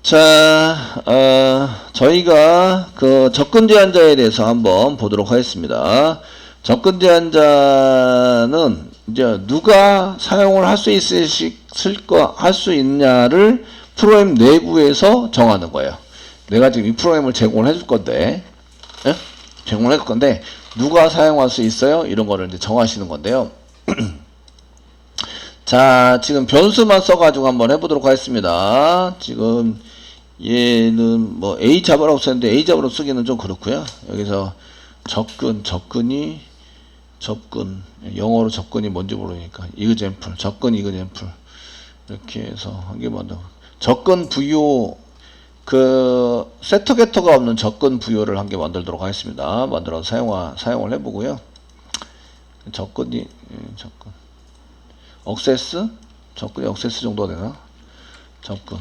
자, 저희가 그 접근 제한자에 대해서 한번 보도록 하겠습니다. 접근 제한자는 이제 누가 사용을 할 수 할 수 있냐를 프로그램 내부에서 정하는 거예요. 내가 지금 이 프로그램을 제공을 해줄 건데, 예? 제공을 해줄 건데, 누가 사용할 수 있어요? 이런 거를 이제 정하시는 건데요. 자, 지금 변수만 써가지고 한번 해보도록 하겠습니다. 지금 얘는 뭐 A 잡으라고 썼는데 A 잡으라고 쓰기는 좀 그렇고요. 여기서 접근, 영어로 접근이 뭔지 모르니까 example, 접근 example 이렇게 해서 한 개만 더. 접근 부요 그 세터 게터가 없는 접근 부요를 한 개 만들도록 하겠습니다. 만들어서 사용을 해보고요. 접근이 억세스? 접근이 억세스 정도가 되나? 접근.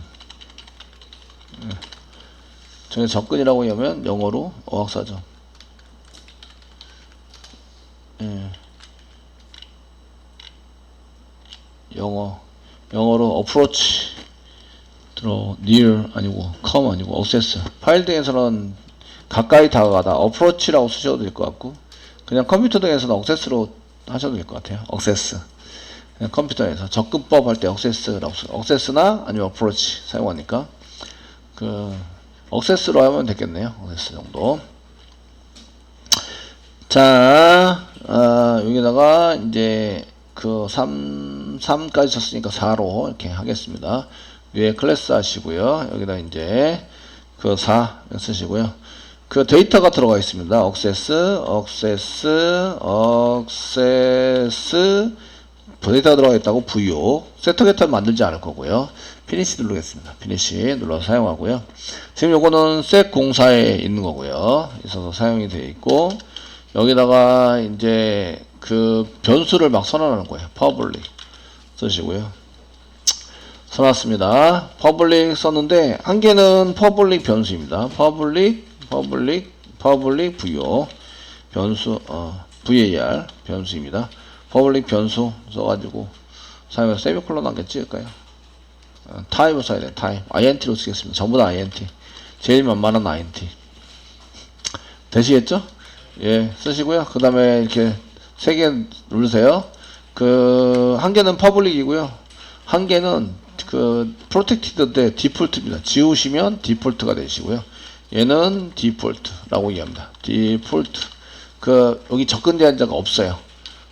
저기 접근이라고 하면 영어로 어학사전. 영어로 approach, near 아니고 come 아니고 access. 파일 등에서는 가까이 다가가다 approach라고 쓰셔도 될 것 같고, 그냥 컴퓨터 등에서는 access로 하셔도 될 것 같아요. access. 그냥 컴퓨터에서 접근법 할 때 access라고 써요. access나 아니면 approach 사용하니까 access로 하면 되겠네요. access 정도. 자, 여기다가 이제 3까지 썼으니까 4로 이렇게 하겠습니다. 위에 클래스 하시고요. 여기다 이제 4 쓰시고요. 데이터가 들어가 있습니다. access 데이터가 들어가 있다고 부요. 세터 게터는 만들지 않을 거고요. 피니시 누르겠습니다. 피니시 눌러서 사용하고요. 지금 요거는 셋 공사에 있는 거고요. 있어서 사용이 되어 있고, 여기다가 이제 변수를 막 선언하는 거예요. public 쓰시고요. 써놨습니다. public 썼는데 한 개는 public 변수입니다. public 부요 변수 var 변수입니다. public 변수 써가지고 사용해서 세미콜론 한 개 찍을까요? 타입을 써야 돼요. 타입 int로 쓰겠습니다. 전부 다 int. 제일 만만한 int. 되시겠죠? 예, 쓰시고요. 그 다음에 이렇게 3개 누르세요. 한 개는 퍼블릭이고요. 한 개는 프로텍티드인데 디폴트입니다. 지우시면 디폴트가 되시고요. 얘는 디폴트라고 얘기합니다. 디폴트. 여기 접근 제한자가 없어요.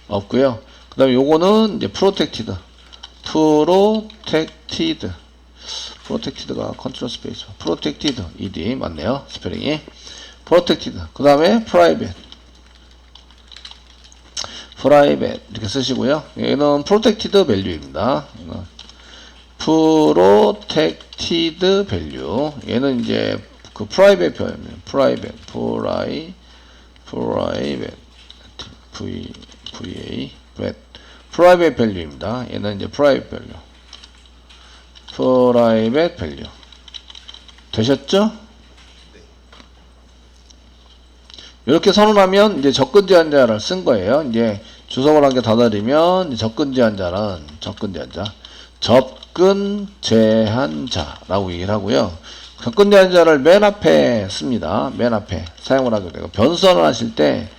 없고요. 그 다음에 요거는 이제 프로텍티드가 컨트롤 스페이스. 프로텍티드 ed 맞네요. 스페링이. 프로텍티드. 그 다음에 프라이빗 이렇게 쓰시고요. 얘는 프로텍티드 밸류입니다. 프로텍티드 밸류. 얘는 이제 프라이빗 표현입니다. 프라이빗 밸류입니다. 얘는 이제 프라이빗 밸류. 되셨죠? 이렇게 선언하면 이제 접근 제한자를 쓴 거예요. 이제 주석을 한 개 더 내리면 접근 제한자라고 얘기를 하고요. 접근 제한자를 맨 앞에 씁니다. 맨 앞에 사용을 하게 되고, 변수를 하실 때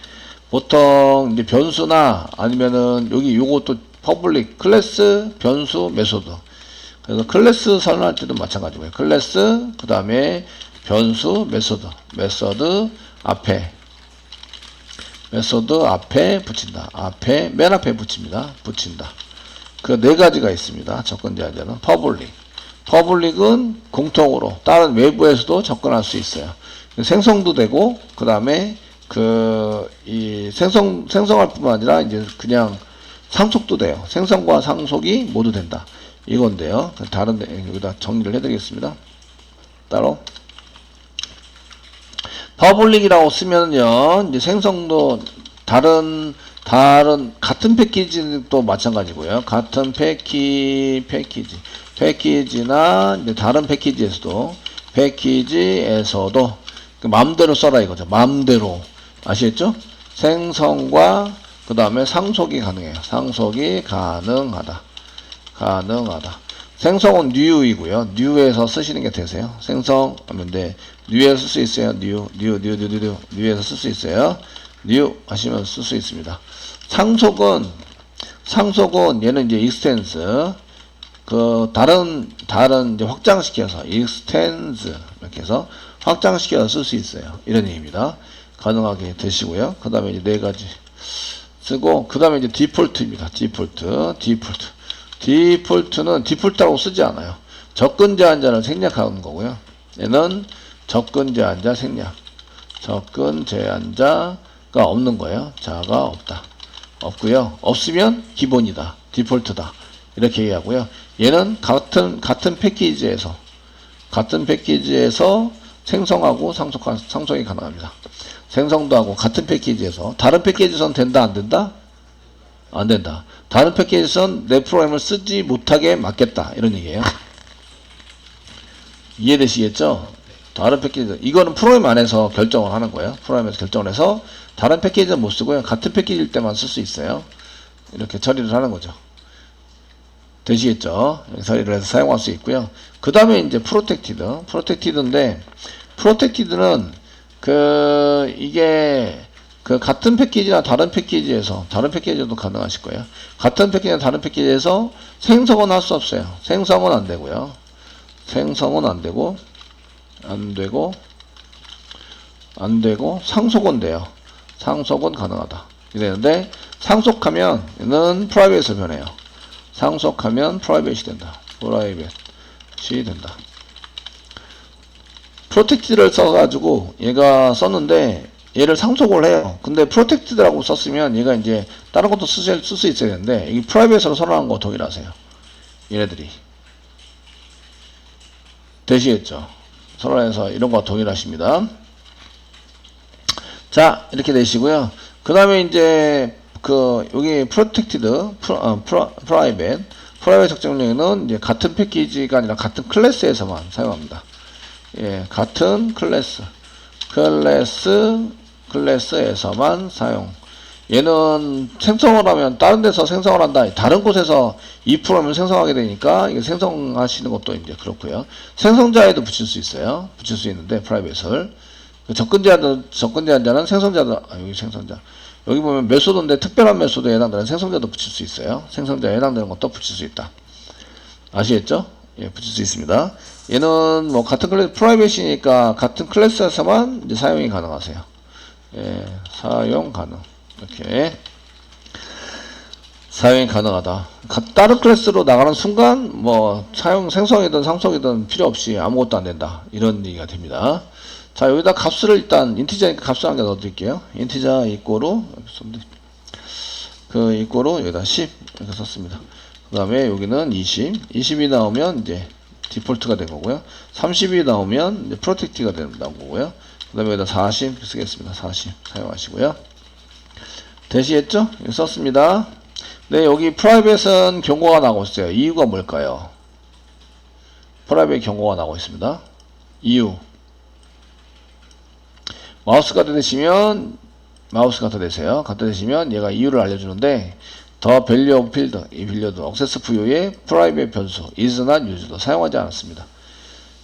보통 이제 변수나 아니면은 요것도 퍼블릭 클래스 변수 메소드. 그래서 클래스 선언할 때도 마찬가지고요. 클래스 그 다음에 변수 메소드 앞에 붙인다. 맨 앞에 붙입니다. 붙인다. 4가지가 있습니다. 접근 제한자는 퍼블릭은 공통으로 다른 외부에서도 접근할 수 있어요. 생성도 되고, 그 다음에 생성할 뿐만 아니라 이제 그냥 상속도 돼요. 생성과 상속이 모두 된다. 이건데요. 다른 데 여기다 정리를 해드리겠습니다. 따로. 퍼블릭이라고 쓰면요, 이제 생성도 같은 패키지도 마찬가지고요. 같은 패키지나 이제 다른 패키지에서도 마음대로 써라 이거죠. 마음대로. 아시겠죠? 생성과 그 다음에 상속이 가능해요. 상속이 가능하다. 생성은 new이고요. new에서 쓰시는 게 되세요. 생성하면 돼. new에서 쓸 수 있어요. new에서 쓸 수 있어요. new 하시면 쓸 수 있습니다. 상속은 얘는 이제 extends 그 다른 이제 확장시켜서 extends 이렇게 해서 확장시켜서 쓸 수 있어요. 이런 얘기입니다. 가능하게 되시고요. 그 다음에 이제 네 가지 쓰고 그 다음에 이제 디폴트입니다. 디폴트는 디폴트라고 쓰지 않아요. 접근 제한자를 생략하는 거고요. 얘는 접근 제한자 생략. 접근 제한자가 없는 거예요. 자가 없다. 없고요. 없으면 기본이다. 디폴트다. 이렇게 얘기하고요. 얘는 같은 패키지에서 생성하고 상속이 가능합니다. 생성도 하고 같은 패키지에서 다른 패키지에서는 된다 안 된다? 안 된다. 다른 패키지에서는 내 프로그램을 쓰지 못하게 막겠다. 이런 얘기예요. 이해되시겠죠? 다른 패키지 이거는 프로그램 안에서 결정을 하는 거예요. 프로그램에서 결정을 해서 다른 패키지는 못 쓰고요. 같은 패키지일 때만 쓸 수 있어요. 이렇게 처리를 하는 거죠. 되시겠죠? 처리를 해서 사용할 수 있고요. 그 다음에 이제 프로텍티드인데 프로텍티드는 이게 같은 패키지나 다른 패키지에도 가능하실 거예요. 같은 패키지나 다른 패키지에서 생성은 할 수 없어요. 생성은 안 되고요. 생성은 안 되고 상속은 돼요. 상속은 가능하다. 이랬는데 상속하면 얘는 프라이빗으로 변해요. 상속하면 프라이빗이 된다. 프로텍티드를 써가지고 얘가 썼는데 얘를 상속을 해요. 근데 프로텍티드라고 썼으면 얘가 이제 다른 것도 쓸 수 있어야 되는데 이 프라이빗으로 선언한 거 동일하세요. 얘네들이 되시겠죠? 선언해서 이런 거 동일하십니다. 자, 이렇게 되시고요. 그 다음에 이제 여기 프로텍티드 프라이빗 적정령에는 이제 같은 패키지가 아니라 같은 클래스에서만 사용합니다. 예, 같은 클래스에서만 사용. 얘는 생성을 하면 다른 데서 생성을 한다. 다른 곳에서 이 프로그램을 생성하게 되니까 이게 생성하시는 것도 이제 그렇고요. 생성자에도 붙일 수 있어요. 붙일 수 있는데 프라이빗을 접근 제한자는 생성자도 여기 생성자. 여기 보면 메소드인데 특별한 메소드에 해당되는 생성자도 붙일 수 있어요. 생성자에 해당되는 것도 붙일 수 있다. 아시겠죠? 예, 붙일 수 있습니다. 얘는 뭐 같은 클래스 프라이빗이니까 같은 클래스에서만 이제 사용이 가능하세요. 예, 사용 가능. 이렇게 사용이 가능하다. 다른 클래스로 나가는 순간 뭐 생성이든 상속이든 필요 없이 아무것도 안 된다. 이런 얘기가 됩니다. 자, 여기다 값을 일단 인티저니까 값을 한 개 넣어 드릴게요. 인티저 이꼬로 이꼬로 여기다 10 이렇게 썼습니다. 그 다음에 여기는 20이 나오면 이제 디폴트가 된 거고요. 30이 나오면 이제 프로텍티가 된다는 거고요. 그 다음에 여기다 40 쓰겠습니다. 40 사용하시고요. 되시겠죠? 여기 썼습니다. 네, 여기 프라이빗은 경고가 나오고 있어요. 이유가 뭘까요? 프라이빗 경고가 나오고 있습니다. 이유. 마우스 갖다 대시면 얘가 이유를 알려주는데 the value of field 이 빌려드 액세스 부여의 프라이빗 변수 is not used 사용하지 않았습니다.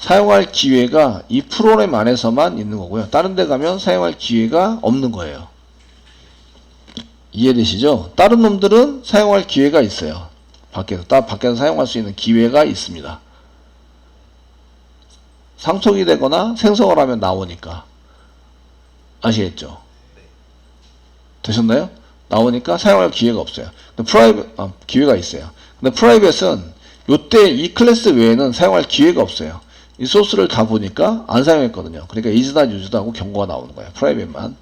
사용할 기회가 이 프로그램 안에서만 있는 거고요. 다른 데 가면 사용할 기회가 없는 거예요. 이해되시죠? 다른 놈들은 사용할 기회가 있어요. 밖에서 사용할 수 있는 기회가 있습니다. 상속이 되거나 생성을 하면 나오니까. 아시겠죠? 되셨나요? 나오니까 사용할 기회가 없어요. 기회가 있어요. 근데 프라이빗은 요때 이 클래스 외에는 사용할 기회가 없어요. 이 소스를 다 보니까 안 사용했거든요. 그러니까 is not used 하고 경고가 나오는 거예요. 프라이빗만.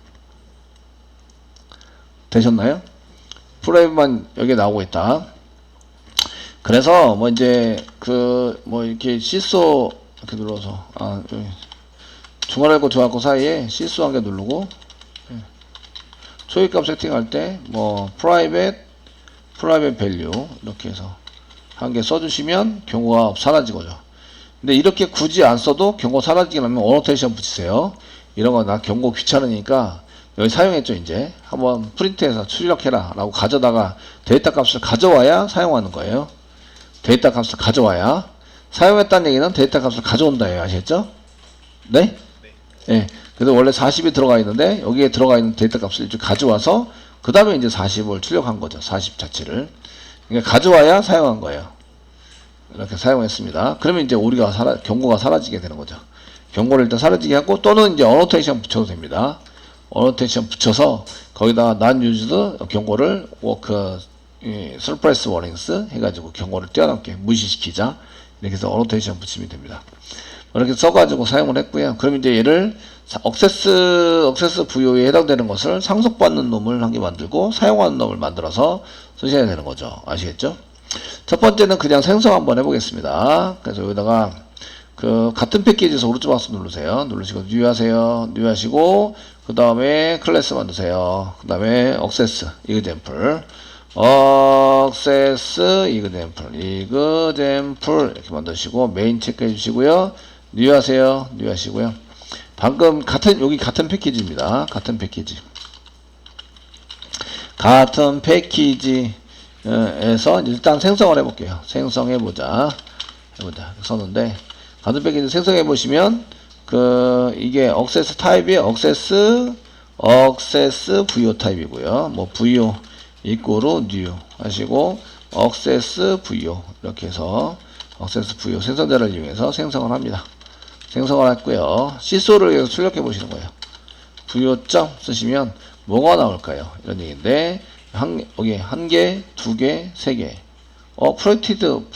되셨나요? 프라이빗만 여기 나오고 있다. 그래서 뭐 이제 이렇게 시소 이렇게 눌러서 여기 중괄호 중괄호 사이에 실수 한 개 누르고 초기값 세팅할 때 뭐 private value 이렇게 해서 한 개 써주시면 경고가 사라지고요. 근데 이렇게 굳이 안 써도 경고 사라지게 하면 어노테이션 붙이세요. 이런 거 나 경고 귀찮으니까 여기 사용했죠. 이제 한번 프린트해서 출력해라 라고 가져다가 데이터 값을 가져와야 사용하는 거예요. 데이터 값을 가져와야, 사용했다는 얘기는 데이터 값을 가져온다예요. 아시겠죠? 네? 예. 그래서 원래 40이 들어가 있는데 여기에 들어가 있는 데이터 값을 이제 가져와서 그 다음에 이제 40을 출력한 거죠. 40 자체를. 그러니까 가져와야 사용한 거예요. 이렇게 사용했습니다. 그러면 이제 우리가 경고가 사라지게 되는 거죠. 경고를 일단 사라지게 하고, 또는 이제 어노테이션 붙여도 됩니다. 어노테이션 붙여서 거기다가 non used 경고를 surprise warnings 해가지고 경고를 뛰어넘게 무시시키자. 이렇게 해서 어노테이션 붙이면 됩니다. 이렇게 써가지고 사용을 했고요. 그럼 이제 얘를 억세스 부여에 해당되는 것을 상속받는 놈을 한 개 만들고 사용하는 놈을 만들어서 쓰셔야 되는 거죠. 아시겠죠? 첫 번째는 그냥 생성 한번 해보겠습니다. 그래서 여기다가 같은 패키지에서 오른쪽 마우스 누르세요. 누르시고 뉴 하세요. 뉴 하시고 그 다음에 클래스 만드세요. 그 다음에 억세스 example 이렇게 만드시고 메인 체크해 주시고요. 뉴 하세요. 뉴 하시고요. 방금 여기 같은 패키지입니다. 같은 패키지에서 일단 생성을 해볼게요. 생성해보자. 썼는데, 같은 패키지 생성해보시면, 이게 억세스 타입이 억세스 VO 타입이고요. 뭐, VO 이꼬로 new 하시고, 억세스 VO. 이렇게 해서, 억세스 VO 생성자를 이용해서 생성을 합니다. 생성을 했고요. 시소를 출력해 보시는 거예요. VO.점 쓰시면 뭐가 나올까요? 이런 얘기인데, 여기 한 개, 두 개, 세 개. 프로텍티드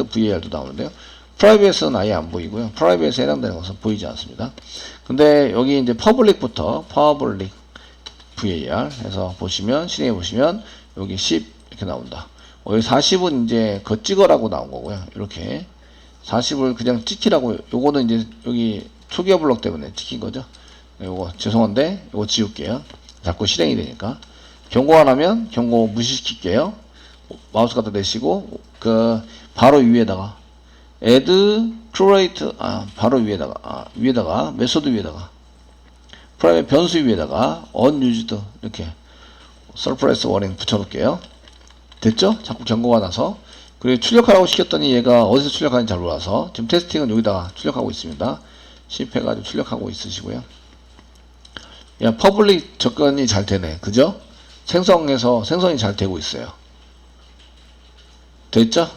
VAR도 나오는데요. 프라이빗은 아예 안 보이고요. 프라이빗에 해당되는 것은 보이지 않습니다. 근데 여기 이제 퍼블릭부터 퍼블릭 VAR 해서 보시면, 실행해 보시면, 여기 10 이렇게 나온다. 여기 40은 이제 찍어라고 나온 거고요. 이렇게. 40을 그냥 찍히라고, 요거는 이제 여기 초기화 블록 때문에 찍힌 거죠. 요거 죄송한데 요거 지울게요. 자꾸 실행이 되니까. 경고가 나면 경고 무시시킬게요. 마우스 갖다 대시고 바로 위에다가 add create 바로 위에다가 메소드 위에다가 프라이빗 변수 위에다가 unused 이렇게 surprise warning 붙여놓을게요. 됐죠? 자꾸 경고가 나서. 그리고 출력하라고 시켰더니 얘가 어디서 출력하는지 잘 몰라서 지금 테스팅은 여기다가 출력하고 있습니다. 실패해가지고 출력하고 있으시고요. 야, 퍼블릭 접근이 잘 되네. 그죠? 생성이 잘 되고 있어요. 됐죠?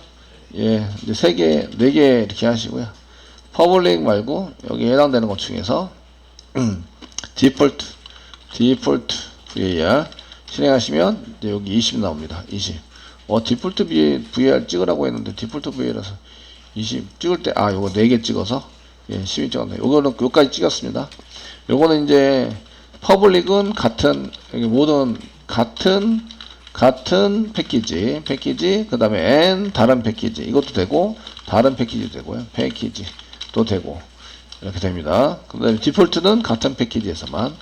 예, 이제 3개, 4개 이렇게 하시고요. 퍼블릭 말고 여기 해당되는 것 중에서 디폴트 VAR 실행하시면 이제 여기 20 나옵니다. 20. 디폴트 VAR 찍으라고 했는데 디폴트 VAR라서 20 찍을 때 요거 4개 찍어서 12 찍었네. 요거는 여기까지 찍었습니다. 요거는 이제 퍼블릭은 여기 모든 같은 패키지 그 다음에 and 다른 패키지 이것도 되고 다른 패키지도 되고요. 패키지도 되고 이렇게 됩니다. 그 다음에 디폴트는 같은 패키지에서만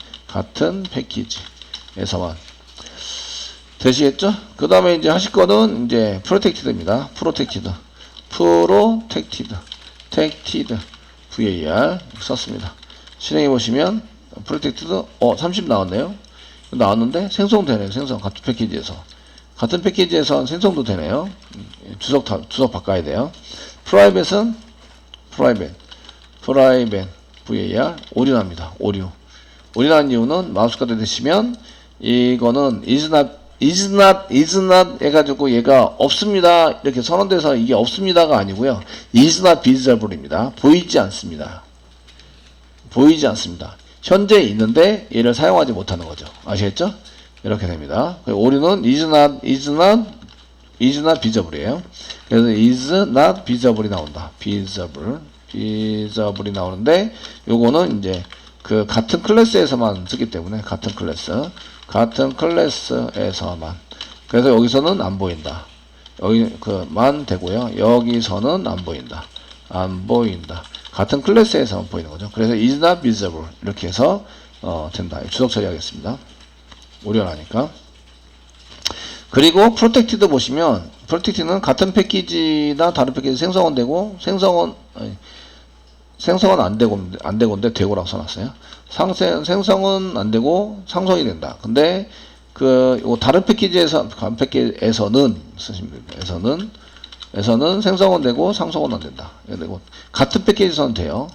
되시겠죠? 그 다음에 이제 하실 거는 이제 프로텍티드입니다. 프로텍티드 VAR 썼습니다. 실행해 보시면 프로텍티드 30 나왔네요. 나왔는데 생성되네요. 같은 패키지에서 생성도 되네요. 주석 바꿔야 돼요. 프라이빗은 프라이빗 VAR 오류납니다. 오류난 이유는 마우스 갖다 대시면 이거는 is not 해가지고 얘가 없습니다. 이렇게 선언돼서 이게 없습니다가 아니고요. is not visible입니다. 보이지 않습니다. 현재 있는데 얘를 사용하지 못하는 거죠. 아시겠죠? 이렇게 됩니다. 오류는 is not visible이에요. 그래서 is not visible이 나온다. visible이 나오는데 요거는 이제 같은 클래스에서만 쓰기 때문에 같은 클래스에서만. 그래서 여기서는 안 보인다. 만 되고요. 여기서는 안 보인다. 같은 클래스에서만 보이는 거죠. 그래서 is not visible 이렇게 해서 된다. 주석 처리하겠습니다. 오류나니까. 그리고 프로텍티드 보시면 프로텍티드는 같은 패키지나 다른 패키지 생성은 되고 생성은 안 되고인데 되고라고 써놨어요. 생성은 안 되고 상성이 된다. 근데 다른 패키지에서는 쓰시면 됩니다. 에서는 생성은 되고 상속은 안 된다. 되고 같은 패키지에서는 돼요.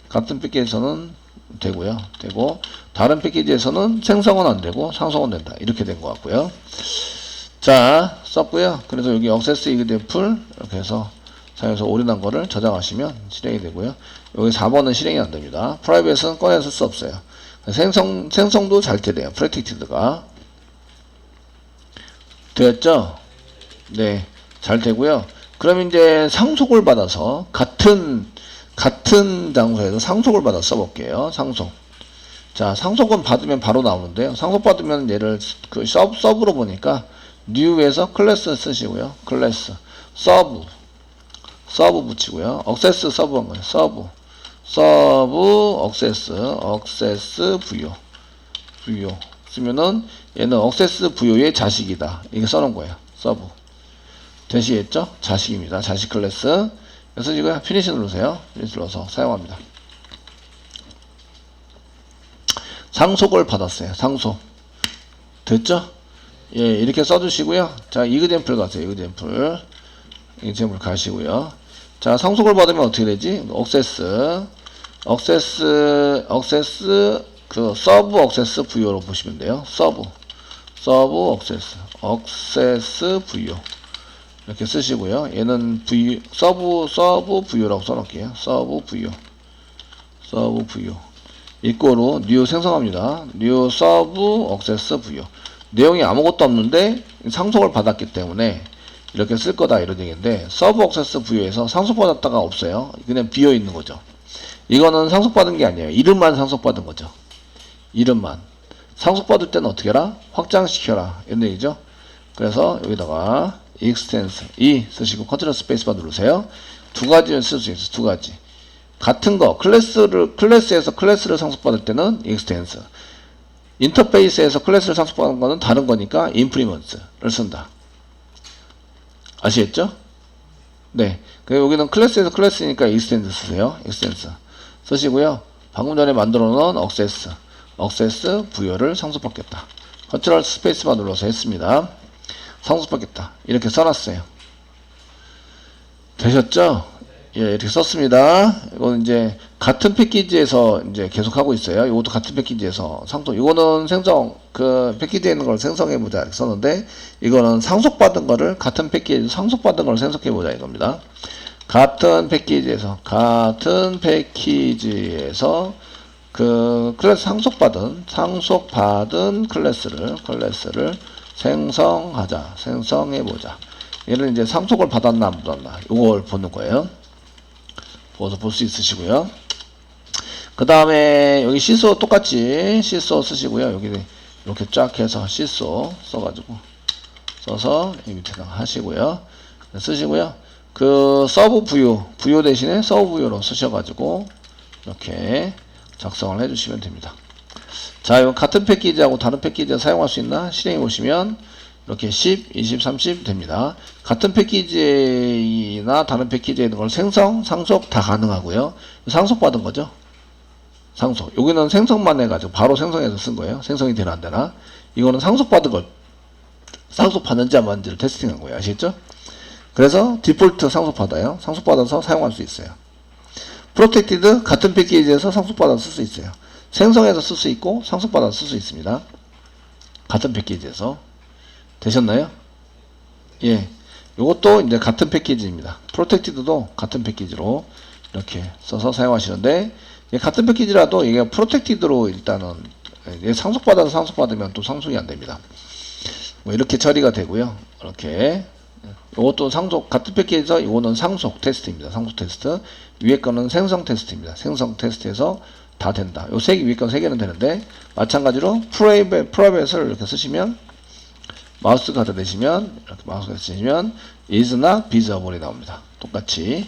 같은 패키지에서는 되고요. 되고 다른 패키지에서는 생성은 안 되고 상속은 된다. 이렇게 된 것 같고요. 자, 썼고요. 그래서 여기 액세스 example 이렇게 해서 사용해서 올인한 거를 저장하시면 실행이 되고요. 여기 4번은 실행이 안 됩니다. 프라이빗은 꺼내서 쓸 수 없어요. 생성도 잘 돼요. 프레딕티드가 되었죠? 네, 잘 되고요. 그럼 이제 상속을 받아서 같은 장소에서 상속을 받아 써볼게요. 상속. 자, 상속은 받으면 바로 나오는데요. 상속 받으면 얘를 그 서브로 보니까 new에서 클래스 쓰시고요. 클래스 서브 붙이고요. 액세스 서브 한 거예요. 서브 액세스 부요 쓰면은 얘는 액세스 부요의 자식이다. 이게 써놓은 거예요. 서브. 되시겠죠? 자식입니다. 자식 클래스. 그래서 지금 피니시 누르세요. 피니시 눌러서 사용합니다. 상속을 받았어요. 상속. 됐죠? 예, 이렇게 써주시고요. 자, 이그젠플 가세요. 이그젠플 가시고요. 자, 상속을 받으면 어떻게 되지? 액세스 그 서브 액세스 부요로 보시면 돼요. 서브 액세스 부요 이렇게 쓰시고요. 얘는 서브 부요라고 써놓을게요. 서브 부요 이꼬로 new 생성합니다. new 서브 액세스 부요. 내용이 아무것도 없는데 상속을 받았기 때문에 이렇게 쓸 거다 이런 얘기인데, 서브 액세스 부요에서 상속받았다가 없어요. 그냥 비어 있는 거죠. 이거는 상속받은 게 아니에요. 이름만 상속받은 거죠. 이름만. 상속받을 때는 어떻게 해라? 확장시켜라. 이런 얘기죠. 그래서 여기다가 extends 쓰시고 컨트롤 스페이스바 누르세요. 두 가지를 쓸 수 있어요. 두 가지. 같은 거 클래스에서 클래스를 상속받을 때는 extends. 인터페이스에서 클래스를 상속받는 거는 다른 거니까 implements를 쓴다. 아시겠죠? 네. 여기는 클래스에서 클래스니까 extend 쓰세요. extends 쓰시고요. 방금 전에 만들어 놓은 액세스 부여를 상속받겠다. 컨트롤 스페이스바 눌러서 했습니다. 상속받겠다. 이렇게 써놨어요. 되셨죠? 예, 이렇게 썼습니다. 이거는 이제 같은 패키지에서 이제 계속 하고 있어요. 이것도 같은 패키지에서 상속. 이거는 그 패키지에 있는 걸 생성해보자 이렇게 썼는데, 이거는 상속받은 거를 같은 패키지 상속받은 걸 생성해보자 이겁니다. 같은 패키지에서 그 클래스 상속받은 클래스를 생성해보자. 얘를 이제 상속을 받았나 안 받았나 이걸 보는 거예요. 보어서 볼 수 있으시고요. 그 다음에 여기 시소 똑같이 시소 쓰시고요. 여기 이렇게 쫙 해서 시소 써서 이 밑에다가 하시고요. 쓰시고요. 그 서브 부요 대신에 서브 부요로 쓰셔가지고 이렇게 작성을 해주시면 됩니다. 자, 이거 같은 패키지하고 다른 패키지에 사용할 수 있나? 실행해 보시면 이렇게 10, 20, 30 됩니다. 같은 패키지나 다른 패키지에 있는 걸 상속 다 가능하고요. 상속받은 거죠. 상속. 여기는 생성만 해가지고 바로 생성해서 쓴 거예요. 생성이 되나 안 되나. 이거는 상속받은 걸 상속받는지 안 받는지를 테스팅한 거예요. 아시겠죠? 그래서 디폴트 상속받아요. 상속받아서 사용할 수 있어요. 프로텍티드 같은 패키지에서 상속받아서 쓸 수 있어요. 생성해서 쓸 수 있고 상속받아서 쓸 수 있습니다. 같은 패키지에서. 되셨나요? 예. 요것도 이제 같은 패키지입니다. 프로텍티드도 같은 패키지로 이렇게 써서 사용하시는데, 같은 패키지라도 이게 프로텍티드로 일단은 상속받아서 상속받으면 또 상속이 안 됩니다. 뭐 이렇게 처리가 되고요. 이렇게. 이것도 같은 패키지에서 이거는 상속 테스트입니다. 상속 테스트. 위에 거는 생성 테스트입니다. 생성 테스트에서 다 된다. 요 위에 건 3개는 되는데, 마찬가지로 프라이빗을 이렇게 쓰시면, 마우스 가드 내시면, 이렇게 마우스 가드 쓰시면, is not visible이 나옵니다. 똑같이.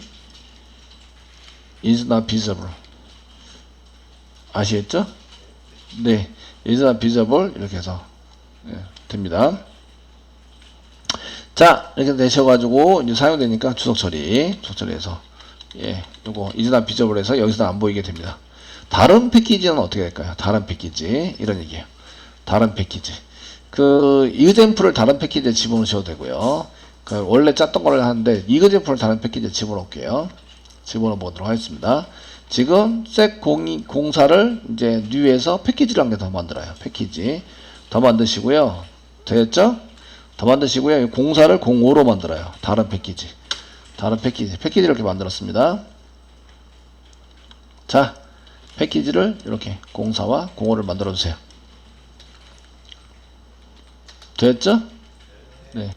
is not visible. 아시겠죠? 네. is not visible. 이렇게 해서, 됩니다. 자, 이렇게 되셔가지고, 이제 사용되니까 주석 처리해서, 요거, is not visible 해서 여기서 안 보이게 됩니다. 다른 패키지는 어떻게 될까요? 다른 패키지. 이런 얘기예요. 다른 패키지. 그, example을 다른 패키지에 집어넣으셔도 되고요. 그러니까 원래 짰던 거를 하는데 이그젠플을 다른 패키지에 집어넣을게요. 집어넣어 보도록 하겠습니다. 지금 셋 공사를 이제 뉴에서 패키지를 한 개 더 만들어요. 패키지 더 만드시고요. 됐죠? 더 만드시고요. 공사를 05로 만들어요. 다른 패키지 패키지를 이렇게 만들었습니다. 자, 패키지를 이렇게 공사와 05를 만들어 주세요. 됐죠? 네.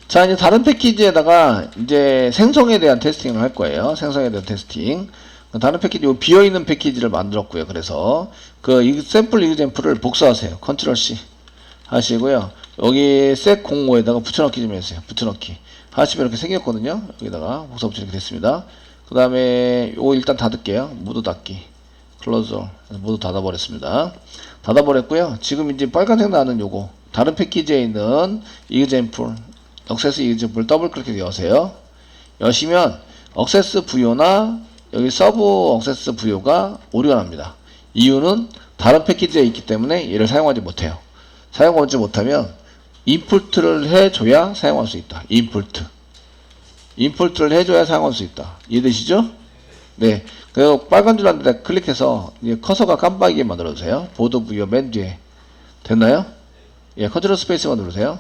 자, 이제 다른 패키지에다가 이제 생성에 대한 테스팅을 할 거예요. 생성에 대한 테스팅. 다른 패키지, 비어있는 패키지를 만들었고요. 그래서 그 샘플 이그젠플을 복사하세요. 컨트롤 C 하시고요. 여기 셋 05에다가 붙여넣기 좀 해주세요. 붙여넣기 하시면 이렇게 생겼거든요. 여기다가 복사 붙여 이렇게 됐습니다. 그 다음에 요거 일단 닫을게요. 모두 닫기. 클로저 모두 닫아버렸습니다. 닫아버렸고요. 지금 이제 빨간색 나는 요거 다른 패키지에 있는 이그젠플 억세스 이그젠플 더블 클릭 여세요. 여시면 억세스 부요나 여기 서브 억세스 부요가 오류가 납니다. 이유는 다른 패키지에 있기 때문에 얘를 사용하지 못해요. 사용하지 못하면 인풋을 해줘야 사용할 수 있다. 인풋을 해줘야 사용할 수 있다. 이해되시죠? 네. 그리고 빨간 줄 안데 클릭해서 이제 커서가 깜빡이게 만들어주세요. 보드 부여 맨 뒤에. 됐나요? 예, 컨트롤 스페이스만 누르세요.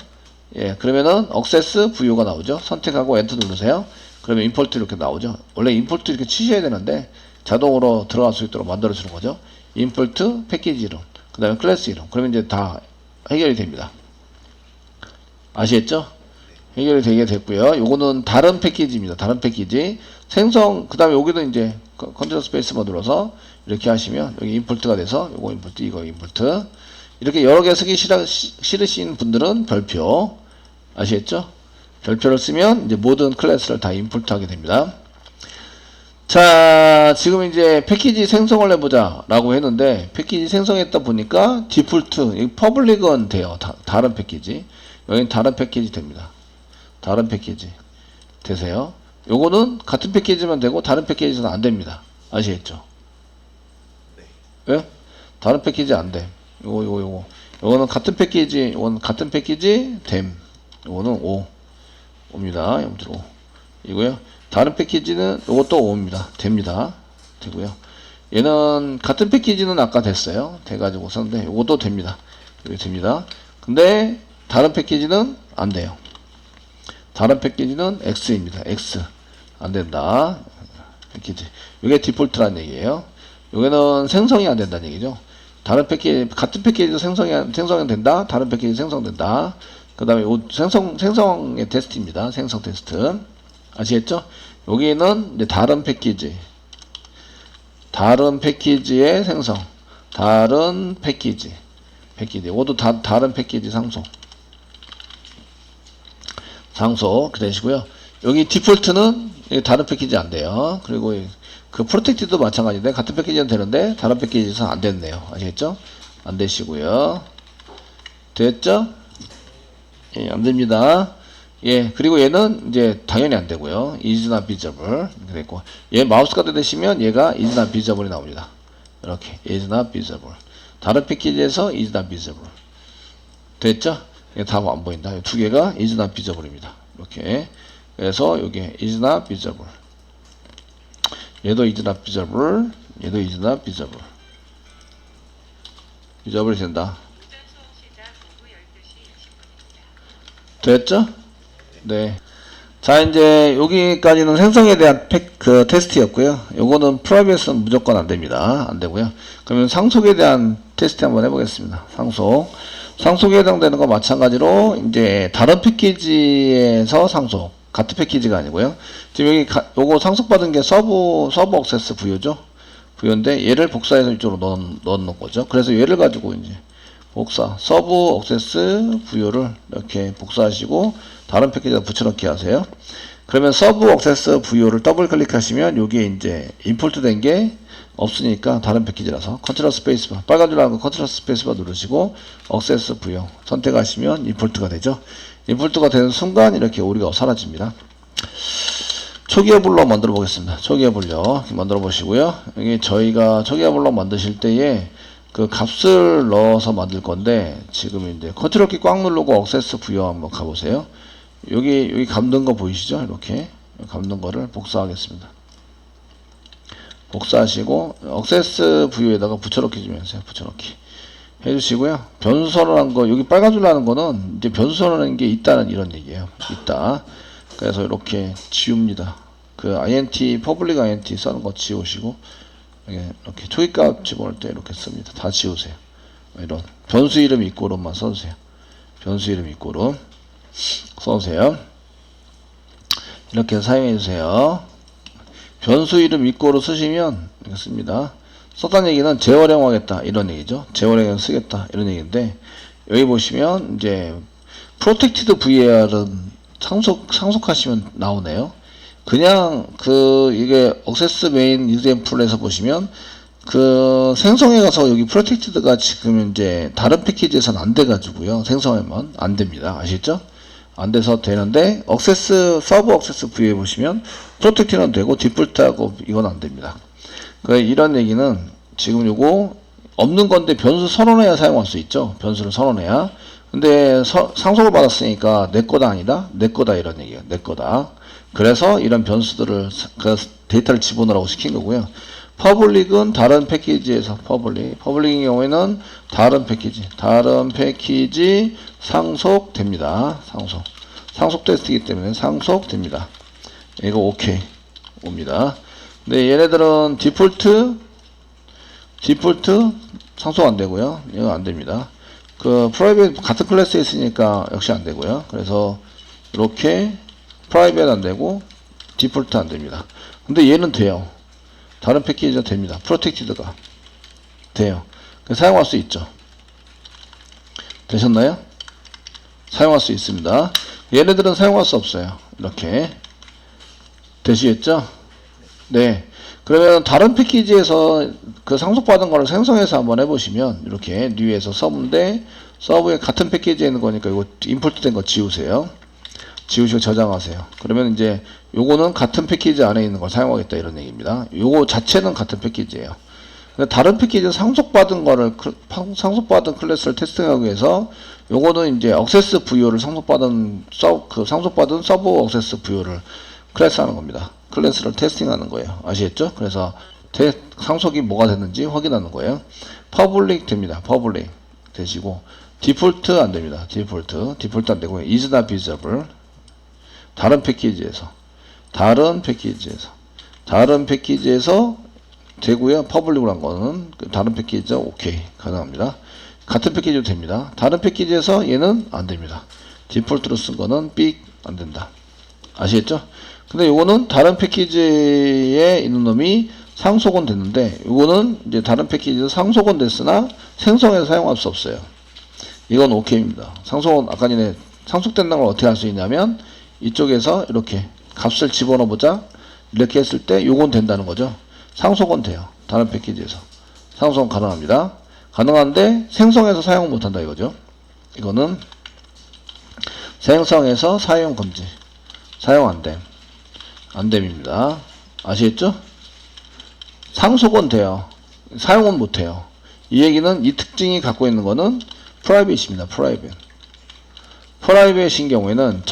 예, 그러면은 억세스 부여가 나오죠. 선택하고 엔터 누르세요. 그러면 임포트 이렇게 나오죠. 원래 임포트 이렇게 치셔야 되는데 자동으로 들어갈 수 있도록 만들어 주는 거죠. 임포트 패키지 이름, 그 다음에 클래스 이름. 그러면 이제 다 해결이 됩니다. 아시겠죠? 해결이 되게 됐고요. 요거는 다른 패키지입니다. 다른 패키지 생성. 그 다음에 여기도 이제 컨트롤 스페이스만 눌러서 이렇게 하시면 여기 임포트가 돼서 요거 임포트, 이거 임포트. 이렇게 여러 개 쓰기 싫으신 분들은 별표. 아시겠죠? 별표를 쓰면 이제 모든 클래스를 다 임포트하게 됩니다. 자, 지금 이제 패키지 생성을 해보자 라고 했는데 패키지 생성했다 보니까 디폴트, 퍼블릭은 돼요. 다른 패키지. 여기는 다른 패키지 됩니다. 다른 패키지 되세요. 요거는 같은 패키지만 되고 다른 패키지는 안 됩니다. 아시겠죠? 예? 다른 패키지 안 돼. 요거는 같은 패키지, 요거는 같은 패키지 됨. 요거는 5입니다. 5. 이고요. 다른 패키지는 요것도 5입니다. 됩니다. 되고요. 얘는 같은 패키지는 아까 됐어요. 돼가지고 썼는데 요것도 됩니다. 여기 됩니다. 근데 다른 패키지는 안 돼요. 다른 패키지는 X입니다. X. 안 된다. 패키지. 요게 디폴트라는 얘기예요. 요게는 생성이 안 된다는 얘기죠. 다른 패키지, 같은 패키지도 생성이 된다. 다른 패키지 생성된다. 그 다음에 생성의 테스트입니다. 생성 테스트. 아시겠죠? 여기는 이제 다른 패키지의 생성. 다른 패키지. 모두 다른 패키지 상속. 그 되시고요. 여기 디폴트는 다른 패키지 안 돼요. 그리고 그 프로텍티도 마찬가지인데 같은 패키지는 되는데 다른 패키지에서는 안 됐네요. 아시겠죠? 안 되시고요. 됐죠? 예, 안 됩니다. 예, 그리고 얘는 이제 당연히 안 되고요. is not visible. 이렇게 됐고, 얘 마우스 가드 되시면 얘가 is not visible이 나옵니다. 이렇게 is not visible. 다른 패키지에서 is not visible. 됐죠? 얘 다 안 보인다. 두 개가 is not visible입니다. 이렇게. 그래서 여기 is not visible. 얘도 is not visible. 얘도 is not visible. visible 된다. 됐죠? 네. 자, 이제 여기까지는 생성에 대한 테스트였고요. 요거는 프라이빗은 무조건 안 됩니다. 안 되고요. 그러면 상속에 대한 테스트 한번 해보겠습니다. 상속에 해당되는 거 마찬가지로 이제 다른 패키지에서 상속. 같은 패키지가 아니고요. 지금 여기 요거 상속받은 게 서브 억세스 부여죠. 부여인데 얘를 복사해서 이쪽으로 넣는 거죠. 그래서 얘를 가지고 이제 서브 억세스 부여를 이렇게 복사하시고 다른 패키지에다 붙여넣기 하세요. 그러면 서브 억세스 부여를 더블 클릭하시면 여기에 이제 임포트 된 게 없으니까 다른 패키지라서 컨트롤 스페이스바, 빨간 줄 알고 컨트롤 스페이스바 누르시고 억세스 부여 선택하시면 임포트가 되죠. 임포트가 되는 순간 이렇게 오류가 사라집니다. 초기화 블록 만들어 보겠습니다. 초기화 블록 만들어 보시고요. 여기 저희가 초기화 블록 만드실 때에 그 값을 넣어서 만들 건데 지금 이제 컨트롤 키 꽉 누르고 억세스 부여 한번 가보세요. 여기 감는 거 보이시죠? 이렇게 감는 거를 복사하겠습니다. 복사하시고 억세스 부유에다가 붙여넣기 좀 해주세요. 붙여넣기 해주시고요. 변수 선언한 거, 여기 빨간 줄 나는 거는 이제 변수 선언한 게 있다는 이런 얘기예요. 있다. 그래서 이렇게 지웁니다. 그 int 퍼블릭 int 써는 거 지우시고 이렇게 초기값 집어넣을 때 이렇게 씁니다. 다 지우세요. 이런 변수 이름 이꼬름만 써주세요. 변수 이름 이꼬름 써주세요. 이렇게 사용해 주세요. 변수 이름 이꼬로 쓰시면 이렇게 씁니다. 썼다는 얘기는 재활용하겠다 이런 얘기죠. 재활용해서 쓰겠다 이런 얘기인데, 여기 보시면 이제 protected var은 상속하시면 나오네요. 그냥 이게 access main example에서 보시면 생성해 가서 여기 protected가 지금 이제 다른 패키지에서는 안 돼가지고요. 생성하면 안 됩니다. 아시죠? 안 돼서 되는데 서브 액세스 부위에 보시면 프로텍트는 되고 디폴트하고 이건 안 됩니다. 이런 얘기는 지금 요거 없는 건데 변수 선언해야 사용할 수 있죠. 변수를 선언해야. 근데 상속을 받았으니까 내 거다 아니다? 내 거다 이런 얘기예요. 내 거다. 그래서 이런 변수들을 데이터를 집어넣으라고 시킨 거고요. 퍼블릭은 다른 패키지에서 퍼블릭인 경우에는 다른 패키지 상속됩니다. 상속 테스트이기 때문에 상속됩니다. 이거 오케이 옵니다. 근데 얘네들은 디폴트 상속 안 되고요. 이거 안 됩니다. 프라이빗 같은 클래스에 있으니까 역시 안 되고요. 그래서 이렇게 프라이빗 안 되고 디폴트 안 됩니다. 근데 얘는 돼요. 다른 패키지가 됩니다. 프로텍티드가 돼요. 사용할 수 있죠. 되셨나요? 사용할 수 있습니다. 얘네들은 사용할 수 없어요. 이렇게 되시겠죠? 네. 그러면 다른 패키지에서 상속받은 거를 생성해서 한번 해보시면, 이렇게 new에서 서브인데 서브에 같은 패키지에 있는 거니까 이거 임포트 된 거 지우세요. 지우시고 저장하세요. 그러면 이제 요거는 같은 패키지 안에 있는 걸 사용하겠다 이런 얘기입니다. 요거 자체는 같은 패키지예요. 다른 패키지는 상속받은 클래스를 테스팅하기 위해서 요거는 이제 액세스 VO를 상속받은 서브 액세스 VO를 클래스하는 겁니다. 클래스를 테스팅하는 거예요. 아시겠죠? 그래서 상속이 뭐가 됐는지 확인하는 거예요. 퍼블릭 됩니다. 퍼블릭 되시고 디폴트 안 됩니다. 디폴트 안 되고요. is not visible 다른 패키지에서 되고요. 퍼블릭으로 한 거는 다른 패키지죠. 오케이 가능합니다. 같은 패키지도 됩니다. 다른 패키지에서 얘는 안 됩니다. 디폴트로 쓴 거는 삑 안 된다. 아시겠죠? 근데 요거는 다른 패키지에 있는 놈이 상속은 됐는데, 요거는 이제 다른 패키지에서 상속은 됐으나 생성해서 사용할 수 없어요. 이건 오케이입니다. 상속은 아까 전에 상속된다는 걸 어떻게 할 수 있냐면, 이쪽에서 이렇게 값을 집어넣어보자 이렇게 했을 때 요건 된다는 거죠. 상속은 돼요. 다른 패키지에서 상속은 가능합니다. 가능한데 생성해서 사용은 못한다 이거죠. 이거는 생성해서 사용 금지, 사용 안됨입니다. 아시겠죠? 상속은 돼요. 사용은 못해요. 이 얘기는 이 특징이 갖고 있는 거는 프라이빗입니다. 프라이빗인 경우에는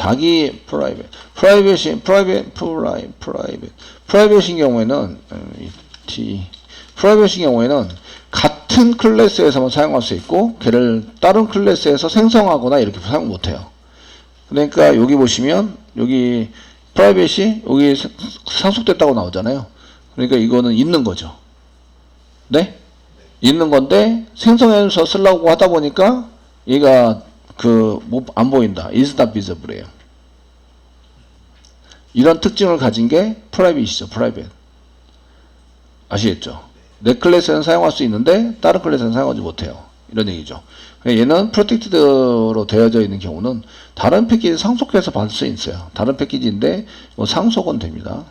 프라이빗인 경우에는 같은 클래스에서만 사용할 수 있고, 걔를 다른 클래스에서 생성하거나 이렇게 사용 못해요. 그러니까 여기 보시면 여기 프라이빗이 여기 상속됐다고 나오잖아요. 그러니까 이거는 있는 거죠. 네? 있는 건데 생성해서 쓰려고 하다 보니까 얘가 안 보인다. is not visible예요. 이런 특징을 가진 게 프라이빗이죠. 프라이빗. 아시겠죠? 내 클래스에는 사용할 수 있는데 다른 클래스에는 사용하지 못해요. 이런 얘기죠. 얘는 프로텍티드로 되어져 있는 경우는 다른 패키지 상속해서 받을 수 있어요. 다른 패키지인데 상속은 됩니다.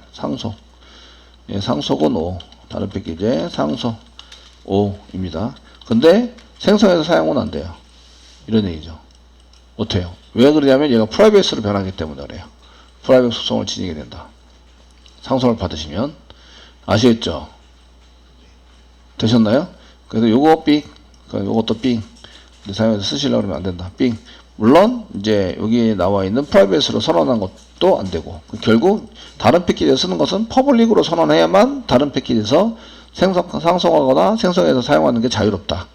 상속은 O. 다른 패키지에 상속 O입니다. 근데 생성해서 사용은 안 돼요. 이런 얘기죠. 못해요. 왜 그러냐면 얘가 프라이빗으로 변하기 때문에 그래요. 프라이빗 속성을 지니게 된다. 상속을 받으시면. 아시겠죠? 되셨나요? 그래서 요거 삑, 요것도 삑. 사용해서 쓰시려고 하면 안 된다. 삥. 물론 이제 여기 나와 있는 프라이빗으로 선언한 것도 안 되고, 결국 다른 패키지에 쓰는 것은 퍼블릭으로 선언해야만 다른 패키지에서 상성하거나 생성해서 사용하는 게 자유롭다,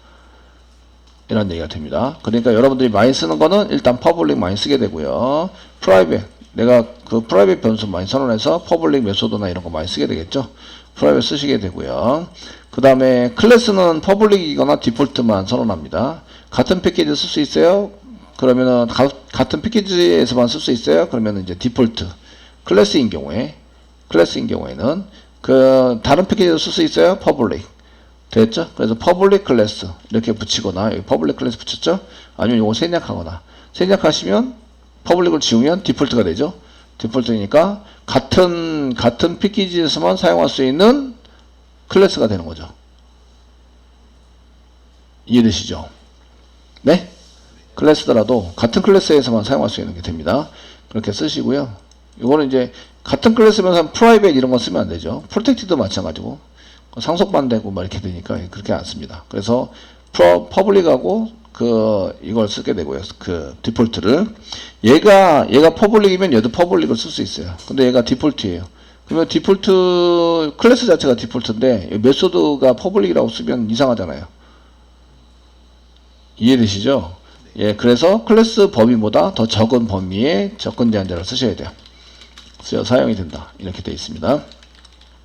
이런 얘기가 됩니다. 그러니까 여러분들이 많이 쓰는 거는 일단 퍼블릭 많이 쓰게 되고요. 프라이빗, 내가 그 프라이빗 변수 많이 선언해서 퍼블릭 메소드나 이런 거 많이 쓰게 되겠죠. 프라이빗 쓰시게 되고요. 그 다음에 클래스는 퍼블릭이거나 디폴트만 선언합니다. 같은 패키지 쓸 수 있어요? 그러면은 같은 패키지에서만 쓸 수 있어요? 그러면은 이제 디폴트. 클래스인 경우에는 그 다른 패키지에서 쓸 수 있어요? 퍼블릭. 됐죠? 그래서 퍼블릭 클래스 이렇게 붙이거나, 여기 퍼블릭 클래스 붙였죠? 아니면 요거 생략하거나, 생략하시면 퍼블릭을 지우면 디폴트가 되죠. 디폴트니까 같은 패키지에서만 사용할 수 있는 클래스가 되는 거죠. 이해되시죠? 네? 클래스더라도 같은 클래스에서만 사용할 수 있는 게 됩니다. 그렇게 쓰시고요. 이거는 이제 같은 클래스면서 프라이빗 이런 거 쓰면 안 되죠. 프로텍티도 마찬가지고 상속반대고 막 이렇게 되니까 그렇게 안 씁니다. 그래서 퍼블릭하고 이걸 쓰게 되고요. 그 디폴트를, 얘가 퍼블릭이면 얘도 퍼블릭을 쓸 수 있어요. 근데 얘가 디폴트예요. 그러면 디폴트 클래스 자체가 디폴트인데 메소드가 퍼블릭이라고 쓰면 이상하잖아요. 이해되시죠? 예, 그래서 클래스 범위보다 더 적은 범위의 접근 제한자를 쓰셔야 돼요. 사용이 된다, 이렇게 되어 있습니다.